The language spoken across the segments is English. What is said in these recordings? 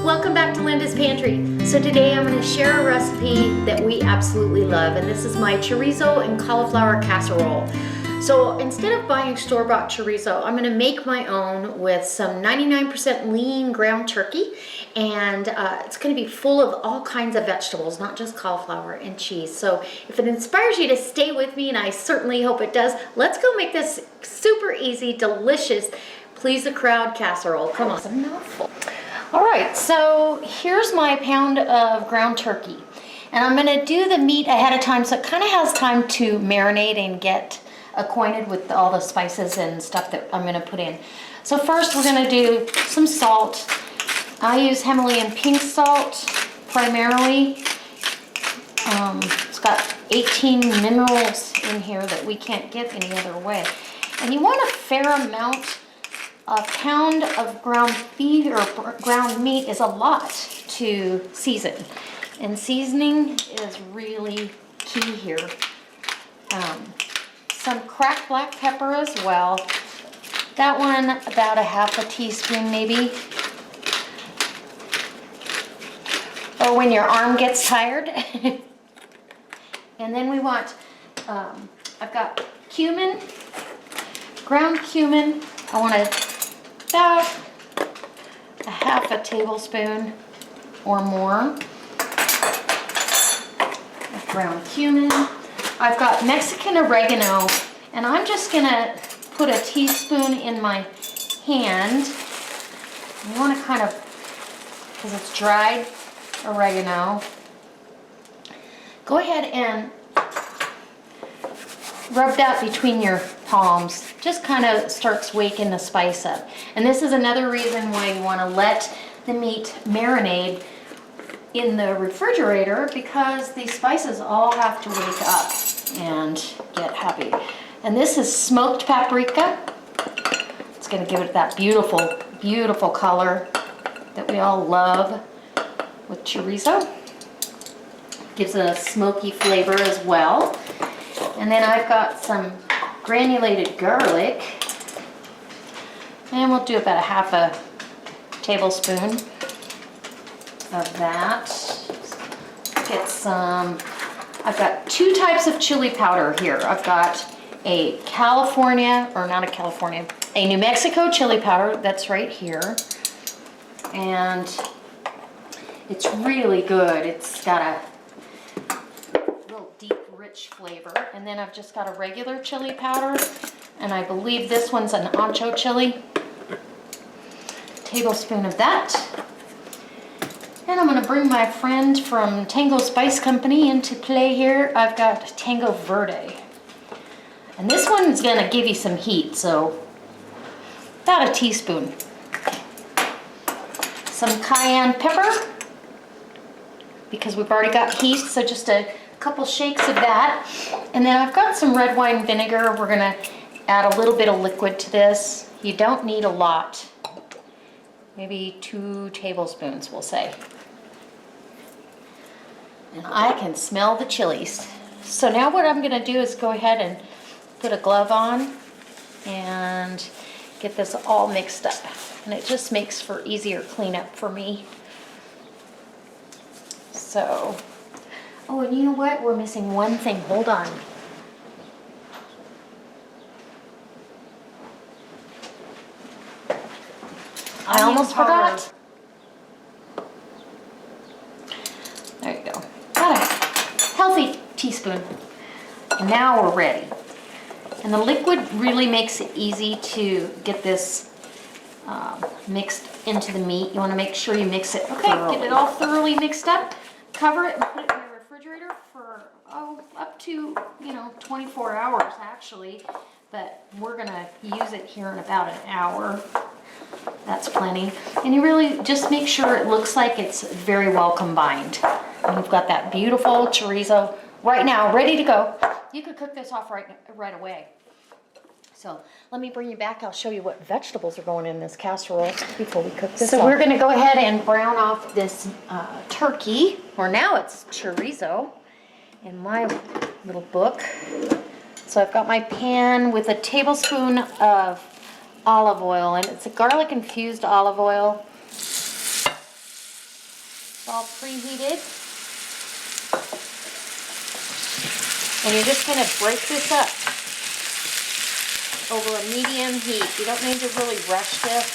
welcome back to Linda's Pantry. So today I'm going to share a recipe that we absolutely love, and this is my chorizo and cauliflower casserole. So instead of buying store-bought chorizo, I'm going to make my own with some 99% lean ground turkey, and it's going to be full of all kinds of vegetables, not just cauliflower and cheese. So if it inspires you to stay with me, and I certainly hope it does, let's go make this super easy, delicious, please the crowd casserole. Come on, it's a mouthful. All right, so here's my pound of ground turkey, and I'm going to do the meat ahead of time so it kind of has time to marinate and get acquainted with all the spices and stuff that I'm going to put in. So first we're going to do some salt. I use Himalayan pink salt primarily. It's got 18 minerals in here that we can't get any other way. And you want a fair amount. A pound of ground beef or ground meat is a lot to season, and seasoning is really key here. Some cracked black pepper as well. That one about a half a teaspoon maybe. Or when your arm gets tired. And then we want, I've got cumin, ground cumin. I want about a half a tablespoon or more of ground cumin. I've got Mexican oregano, and I'm just gonna put a teaspoon in my hand. You want to kind of, because it's dried oregano, go ahead and rub that between your palms. Just kind of starts waking the spice up. And this is another reason why you want to let the meat marinate in the refrigerator, because these spices all have to wake up and get happy. And this is smoked paprika. It's going to give it that beautiful, beautiful color that we all love with chorizo. Gives it a smoky flavor as well. And then I've got some granulated garlic, and we'll do about a half a tablespoon of that. Get some, I've got two types of chili powder here. I've got a California, or not a California, a New Mexico chili powder that's right here. And it's really good. It's got a deep, rich flavor. And then I've just got a regular chili powder, and I believe this one's an ancho chili. Tablespoon of that. And I'm going to bring my friend from Tango Spice Company into play here. I've got Tango Verde. And this one's going to give you some heat, so about a teaspoon. Some cayenne pepper, because we've already got heat, so just a couple shakes of that. And then I've got some red wine vinegar. We're going to add a little bit of liquid to this. You don't need a lot. Maybe 2 tablespoons, we'll say. And I can smell the chilies. So now what I'm going to do is go ahead and put a glove on and get this all mixed up. And it just makes for easier cleanup for me. So, oh, and you know what? We're missing one thing. Hold on. I almost forgot. There you go. Got a healthy teaspoon. And now we're ready. And the liquid really makes it easy to get this mixed into the meat. You want to make sure you mix it thoroughly. Get it all thoroughly mixed up. Cover it and put it in your refrigerator for up to 24 hours actually. But we're gonna use it here in about an hour. That's plenty. And you really just make sure it looks like it's very well combined. And you've got that beautiful chorizo right now, ready to go. You could cook this off right away. So let me bring you back. I'll show you what vegetables are going in this casserole before we cook this. So we're going to go ahead and brown off this turkey, or now it's chorizo in my little book. So I've got my pan with a tablespoon of olive oil, and it's a garlic infused olive oil. It's all preheated. And you're just going to break this up over a medium heat. You don't need to really rush this,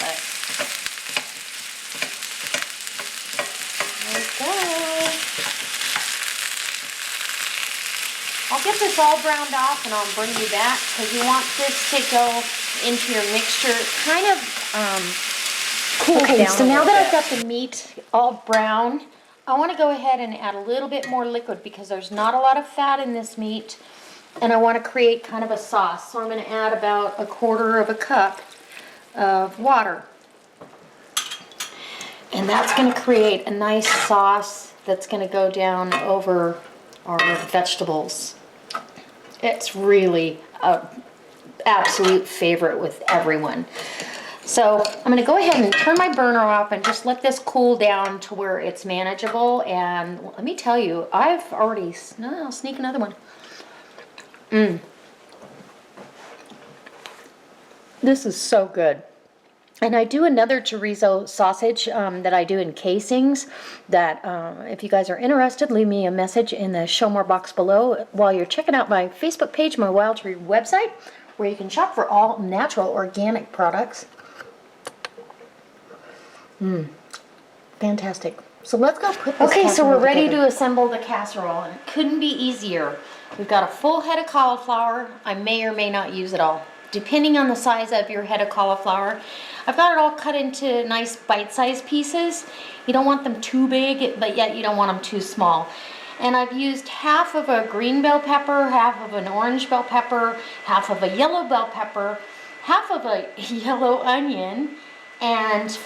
but there we go. I'll get this all browned off and I'll bring you back because you want this to go into your mixture. Kind of cool down. So now that I've got the meat all brown, I want to go ahead and add a little bit more liquid because there's not a lot of fat in this meat, and I want to create kind of a sauce. So I'm going to add about 1/4 cup of water, and that's going to create a nice sauce that's going to go down over our vegetables. It's really an absolute favorite with everyone. So I'm going to go ahead and turn my burner off and just let this cool down to where it's manageable. And let me tell you, I've already, no, I'll sneak another one. This is so good. And I do another chorizo sausage that I do in casings that if you guys are interested, leave me a message in the show more box below while you're checking out my Facebook page, my Wild Tree website, where you can shop for all natural organic products. Fantastic. So let's go put this casserole so we're ready to assemble the casserole, and it couldn't be easier. We've got a full head of cauliflower. I may or may not use it all, depending on the size of your head of cauliflower. I've got it all cut into nice bite-sized pieces. You don't want them too big, but yet you don't want them too small. And I've used half of a green bell pepper, half of an orange bell pepper, half of a yellow bell pepper, half of a yellow onion, and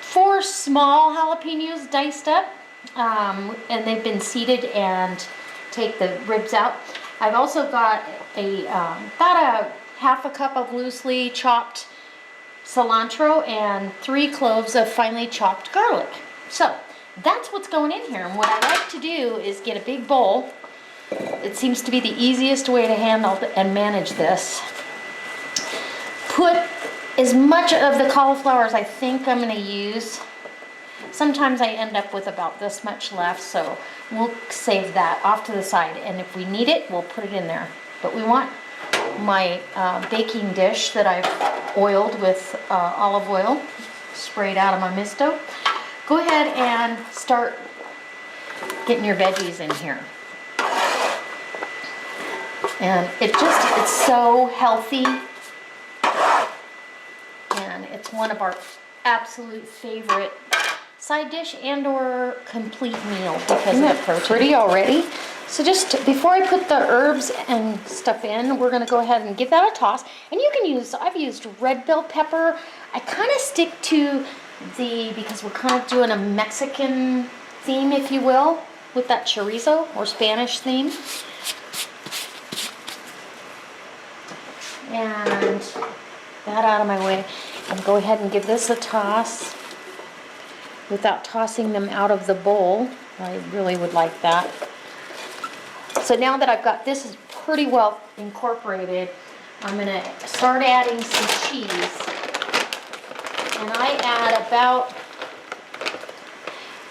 4 small jalapenos diced up, and they've been seeded, and take the ribs out. I've also got about a half a cup of loosely chopped cilantro and 3 cloves of finely chopped garlic. So that's what's going in here. And what I like to do is get a big bowl. It seems to be the easiest way to handle and manage this. Put as much of the cauliflower as I think I'm going to use. Sometimes I end up with about this much left, so we'll save that off to the side. And if we need it, we'll put it in there. But we want my baking dish that I've oiled with olive oil, sprayed out of my misto. Go ahead and start getting your veggies in here. And it's so healthy. And it's one of our absolute favorite side dish and or complete meal because of the protein. Pretty already. So just before I put the herbs and stuff in, we're going to go ahead and give that a toss. And you can use, I've used red bell pepper. I kind of stick to because we're kind of doing a Mexican theme, if you will, with that chorizo or Spanish theme. And that out of my way. And go ahead and give this a toss without tossing them out of the bowl. I really would like that. So now that I've got this pretty well incorporated, I'm going to start adding some cheese. And I add about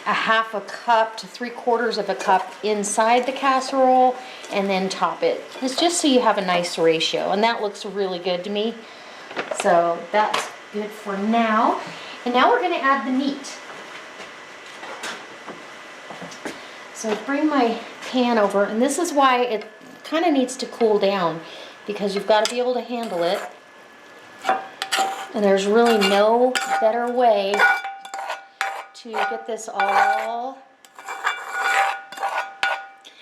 a half a cup to 3/4 of a cup inside the casserole and then top it. It's just so you have a nice ratio, and that looks really good to me. So that's good for now. And now we're going to add the meat. So bring my pan over, and this is why it kind of needs to cool down, because you've got to be able to handle it. And there's really no better way to get this all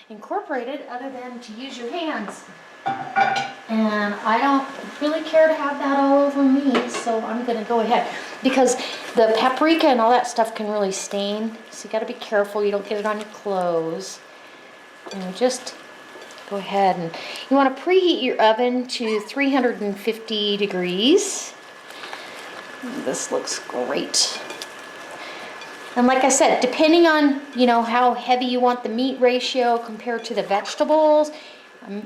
incorporated other than to use your hands. And I don't really care to have that all over me, so I'm going to go ahead. Because the paprika and all that stuff can really stain, so you got to be careful you don't get it on your clothes. And just go ahead, and you want to preheat your oven to 350 degrees. This looks great. And like I said, depending on, how heavy you want the meat ratio compared to the vegetables,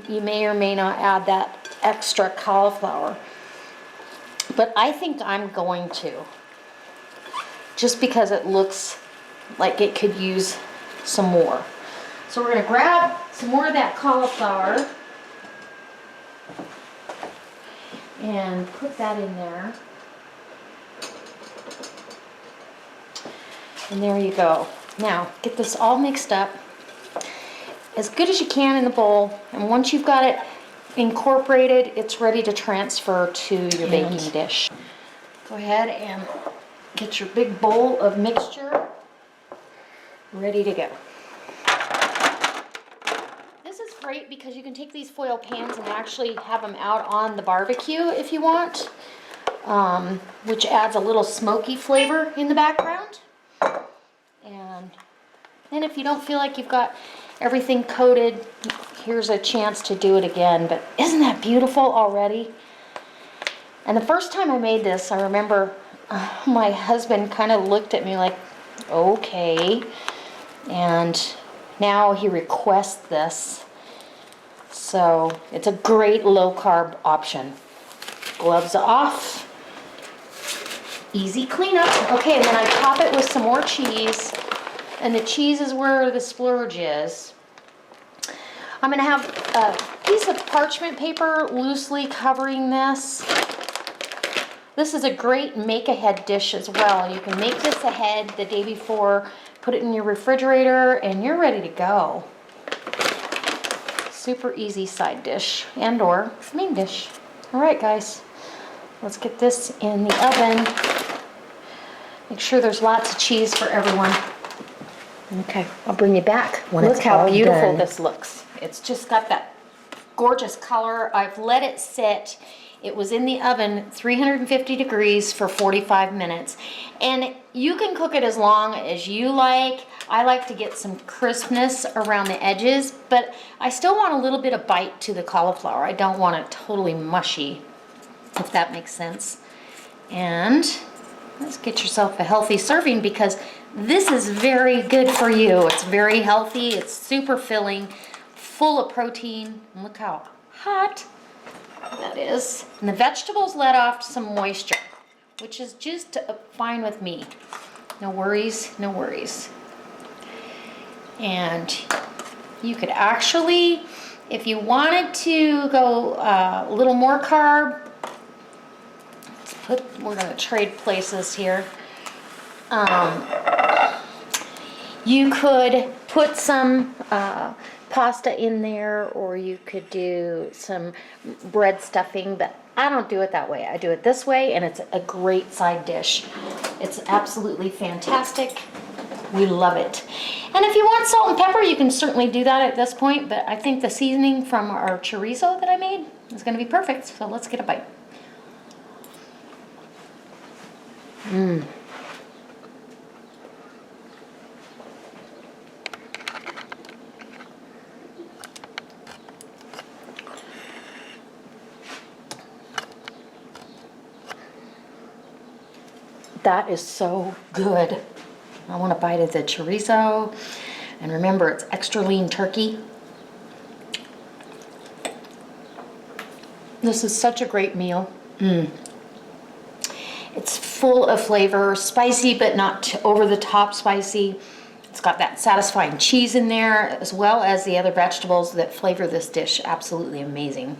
you may or may not add that extra cauliflower. But I think I'm going to, just because it looks like it could use some more. So we're gonna grab some more of that cauliflower and put that in there. And there you go. Now, get this all mixed up as good as you can in the bowl. And once you've got it incorporated, it's ready to transfer to your baking dish. Go ahead and get your big bowl of mixture ready to go. This is great because you can take these foil pans and actually have them out on the barbecue if you want, which adds a little smoky flavor in the background. And then if you don't feel like you've got everything coated, here's a chance to do it again. But isn't that beautiful already? And the first time I made this, I remember my husband kind of looked at me like, okay. And now he requests this. So it's a great low carb option. Gloves off. Easy cleanup. Okay, and then I top it with some more cheese. And the cheese is where the splurge is. I'm going to have a piece of parchment paper loosely covering this. This is a great make-ahead dish as well. You can make this ahead the day before, put it in your refrigerator, and you're ready to go. Super easy side dish and or main dish. All right, guys. Let's get this in the oven. Make sure there's lots of cheese for everyone. Okay, I'll bring you back when Look it's how all beautiful done. this looks. It's just got that gorgeous color. I've let it sit. It was in the oven 350 degrees for 45 minutes. And you can cook it as long as you like. I like to get some crispness around the edges, but I still want a little bit of bite to the cauliflower. I don't want it totally mushy, if that makes sense. And let's get yourself a healthy serving because this is very good for you. It's very healthy. It's super filling, full of protein. And look how hot that is. And the vegetables let off some moisture, which is just fine with me. No worries, no worries. And you could actually, if you wanted to go a little more carb, we're going to trade places here. You could put some pasta in there, or you could do some bread stuffing, but I don't do it that way. I do it this way, and it's a great side dish. It's absolutely fantastic. We love it. And if you want salt and pepper, you can certainly do that at this point, but I think the seasoning from our chorizo that I made is going to be perfect. So let's get a bite. Mmm. That is so good. I want a bite of the chorizo. And remember, it's extra lean turkey. This is such a great meal. It's full of flavor, spicy but not over the top spicy. It's got that satisfying cheese in there, as well as the other vegetables that flavor this dish. Absolutely amazing.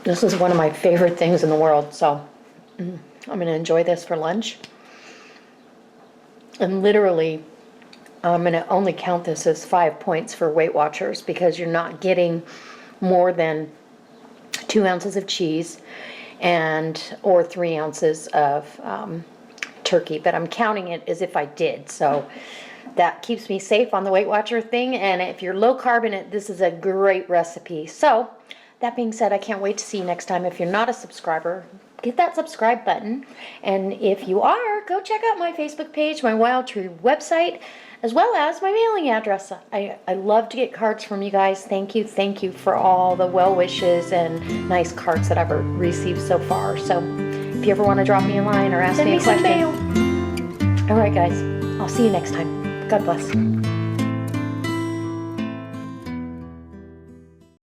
This is one of my favorite things in the world, so I'm going to enjoy this for lunch. And literally, I'm going to only count this as 5 points for Weight Watchers because you're not getting more than 2 ounces of cheese or 3 ounces of turkey. But I'm counting it as if I did, so that keeps me safe on the Weight Watcher thing. And if you're low carb in it, this is a great recipe. So that being said, I can't wait to see you next time. If you're not a subscriber, hit that subscribe button. And if you are, go check out my Facebook page, my Wild Tree website, as well as my mailing address. I love to get cards from you guys. Thank you for all the well wishes and nice cards that I've received so far. So if you ever want to drop me a line or ask me a question. All right, guys. I'll see you next time. God bless.